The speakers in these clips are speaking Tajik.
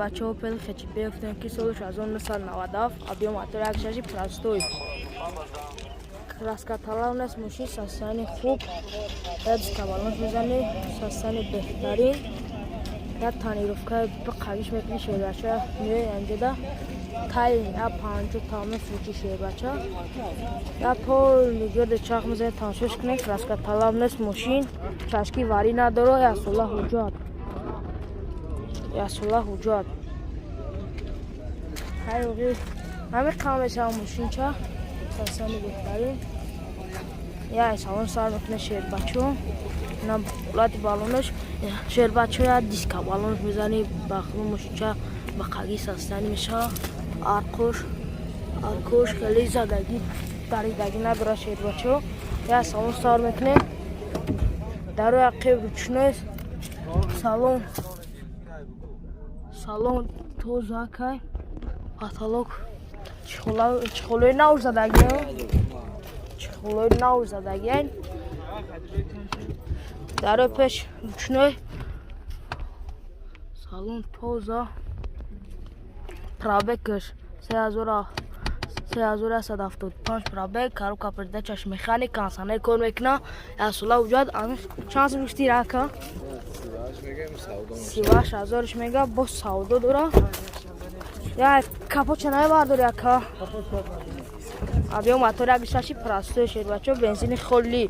Бачаҳо пели хечи беофтанд ки соли 1997 объём акшаши простой. Краска талавнес мошин состоянии хуб, я дискабаланс мезани состоянии беҳтарин, я тонировкаи қавиш мекунӣ шербача меои анҷода тай я 50 тамон фручи шербача я полни гирди чарх мезани тамошош кунед. Краска талавнес мошин чашки варӣ надоро, як сола ҳуҷҷат. Ясула ҳуҷҷат. Ҳамин қамеша мошинча состоянии беҳтарин. Я салон сар мекунед шербачо. На булати балонаш шербачо я диска балонаш мезани бахлу мошинча ба қавӣ состояние меша. Аркош хеле задаги даридаги надора шербачо. Я салон сар мекунед. Даро ақиб ручной салон тозакай потолок чихолои нав задагиан даро пеш ручной салон тоза пробегаш 3175 пробег коробка передачаш механик кондиционер кор мекуна. Ясула ҳуҷҷат. Чанд сум гуфти рака 38000 мега бо савдо дора. Я капоча набардори ака. Объём мотори агишаши простой шербачо бензини холи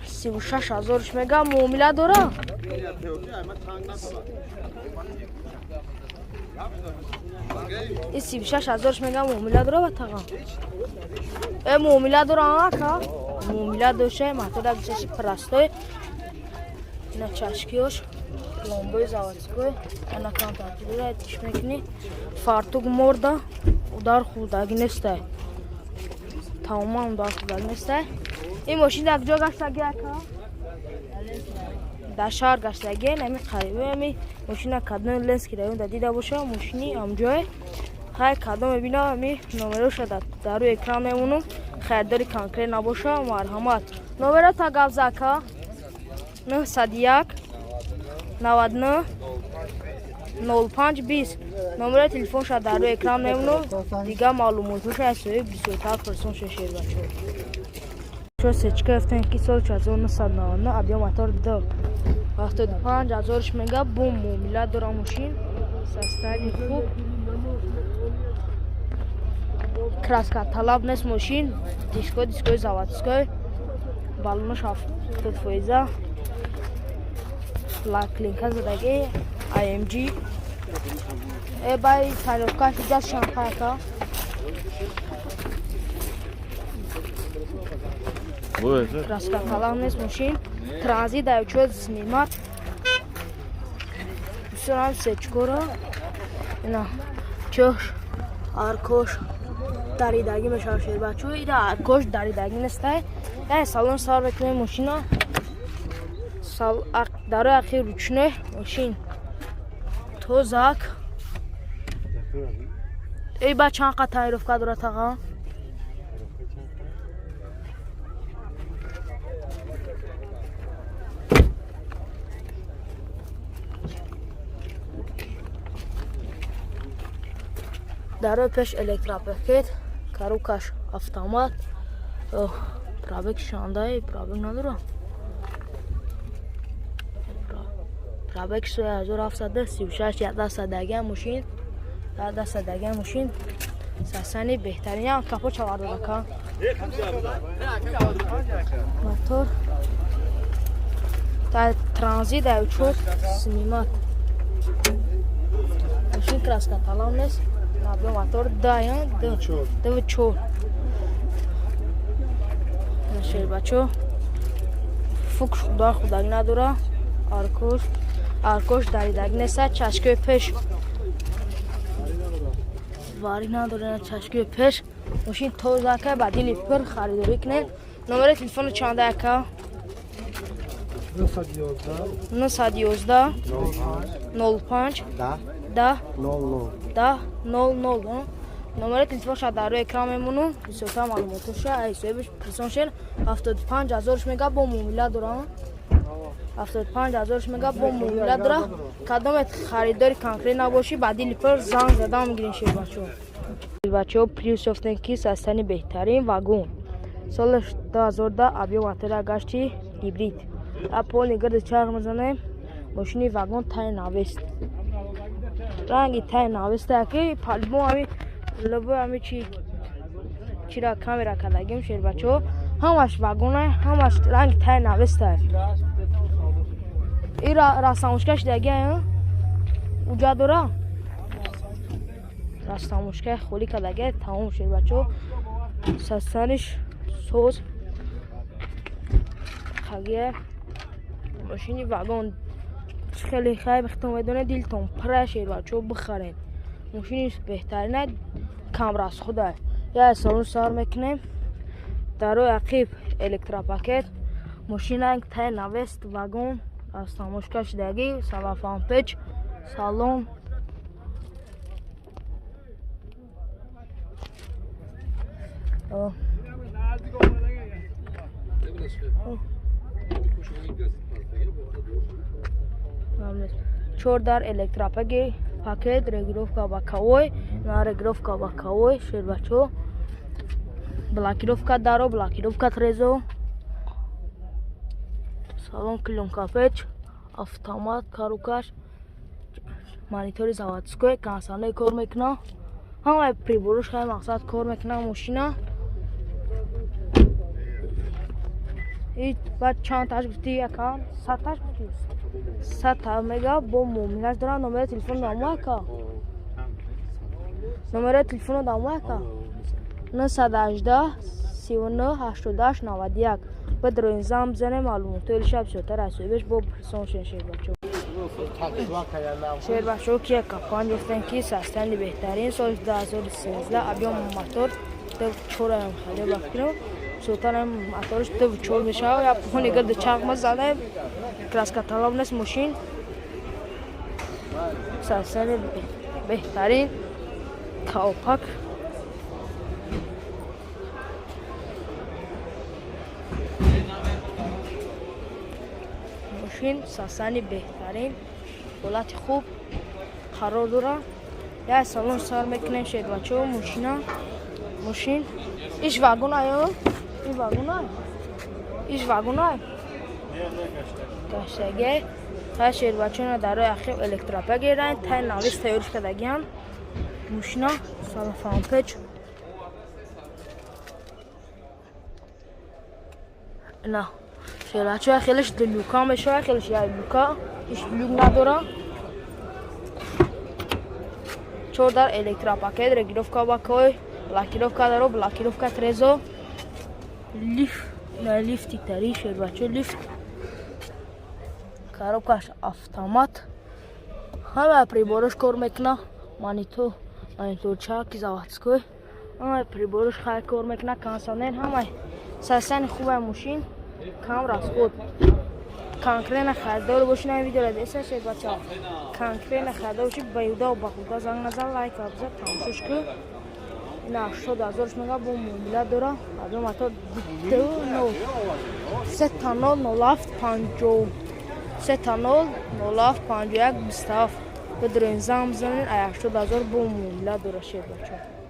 36000 мега муомила дора. Ин 36000 мега муомила дора батага. Муомила дора ака. Муомила доша мотори агишаши простой. На чашкиош ломбои заводской на контактира тиш мекунӣ. Фартук морда удар хурдаги нестай. Тамоман удар хурдаги нестай. Ин мошин дар куҷо гаштаги ака? Дар шаҳр гаштаги. Нами қариби ами мошина кадом Ленский район да дида боша мошини амҷой. Хай кадом мебинам ами номероша дар рӯи экран мемонам. Хайрдори конкрет набоша. Марҳамат. Номеро та гавзака 901 99 05 20. Номери телефонша дар рӯи экран мемонам. Дигар маълумотоша ҳасоби бисёртар пурсон шербачо. Чо сечка ефтем ки соли 1999 объём мотор 75000 мега бо муомила дора мошин. Состояние хуб. Краска талабнес мошин. Диской заводской. Балонаш 70%. Клинка задаги AMG. Бай тонировка ҷас шанхайка. Краска талавнес мошин. Транзит даючот снимат. Бисёрам сечкора. Ина чош аркош даридаги мешава шербачо. Ина аркош даридаги нестай. Салон сар мекунем мошина. Дарои ахир ручной мошин тозак. Ба чанд қад тонировка дора тага? Дарои пеш электропакет, коробкаш автомат. Пробег шандаи пробег надора. Пробег 3736 11 мошин. 11 мошин. Состояние беҳтарин. Як капоча вардор ака. Мотор. Транзит даючот снимат. Мошин краска талавнес. Объём мотор 9 шербачо. Фук удар худаги надора. Аркош даридаги неста. Чашкои пеш варӣ надора. Чашкои пеш мошин тозака ба дили пир харидорӣ кунед. Номери телефони чанда ака? 911 05 10 00. Номери телефонша дар рӯи экран мемонам. Бисёртар маълумотоша ҳасоби пурсон шер 75000 мега бо муомила дорам. 75000 мега бо муомила дора. Кадомет харидори конкрет набоши баъди липор занг зада мегирин шербачо. Шербачо плюсофтен ки састани беҳтарин вагон. Соли 2010 авиомотора гашти гибрид. Полни гирди чарх мезанем. Мошини вагон тай навест. Ранги тай навеста ки палбо ами лобо ами чира камера кадагим шербачо. Ҳамаш вагона, ҳамаш ранги тай навеста. Ира растамошка шидагия уҷа дора. Растамошка холи кадагия тамом шербачо. Састаниш соз хагия мошини вагон хеле хай бихтом медоне дилтон пра шербачо бихарен. Мошини беҳтарина камрасхуда. Я салон сар мекунем. дар рӯи ақиб электропакет мошина тай навест вагон растамошка шидагӣ салафанпеч салон чордар электропакет регировка боковой на регировка боковой шербачо блокировка даро, блокировка трезо, салон клюнка печ, автомат, карукаш, монитори заводской, кондиционер кор мекуна. Ҳамаи прибориш хай мақсад кор мекуна мошина. Баъд чанд таш гуфти якан? 100 таш гуфти? 100 мега бо муомилаш дора. номери телефон дамо яка? номери телефон дамо яка? 918 39 88 91 بدرین زام زنه معلومات توی شب شده رسوی بهش با پرسانشن شیربچو شیربچو که کپان گفتن که سستنی بهترین سال 2013 ابیام موتور تو چوره هم خیلی بکنم سوتن هم موتورش تو چور میشه یا پونی گرد چاق مزاده کلاس کتالاب نست ماشین سستنی بهترین کاوپاک ساسانی بهترین حالت خوب قرار داره. یا سالن سر میکنیم شیربچو ماشین ایش واگن آیا؟ این واگن آیا؟ ایش واگن آیا؟ کاشتگه تا شیربچو نا در روی اخیب الکتراپا گیرن تا نویس تیورش کدگیم ماشینا سالفان پیچ نه شیربچو خیلیش دلوکا میشه خیلیش یا لوکا هیچ لوک نداره چور در الکتراپاکت رگیروفکا باکوی بلاکیروفکا داره بلاکیروفکا ترزو لیفتی تری شیربچو لیفت коробкаш автомат ҳама прибораш кор мекуна мониторчаки заводской ҳама прибораш хай кор мекуна кондиционер ҳама сасани хуба мошин кам расход конкретно харидор боши на видео деса шед бача конкретно харидор боши ба юда ба худа занг назар лайк абза тамошош ку ина 80000 мега бо муомила дора адо мато диту но 3000750 3000751 27 بدرین زام زنین 80000 بو مولد داره شد بچه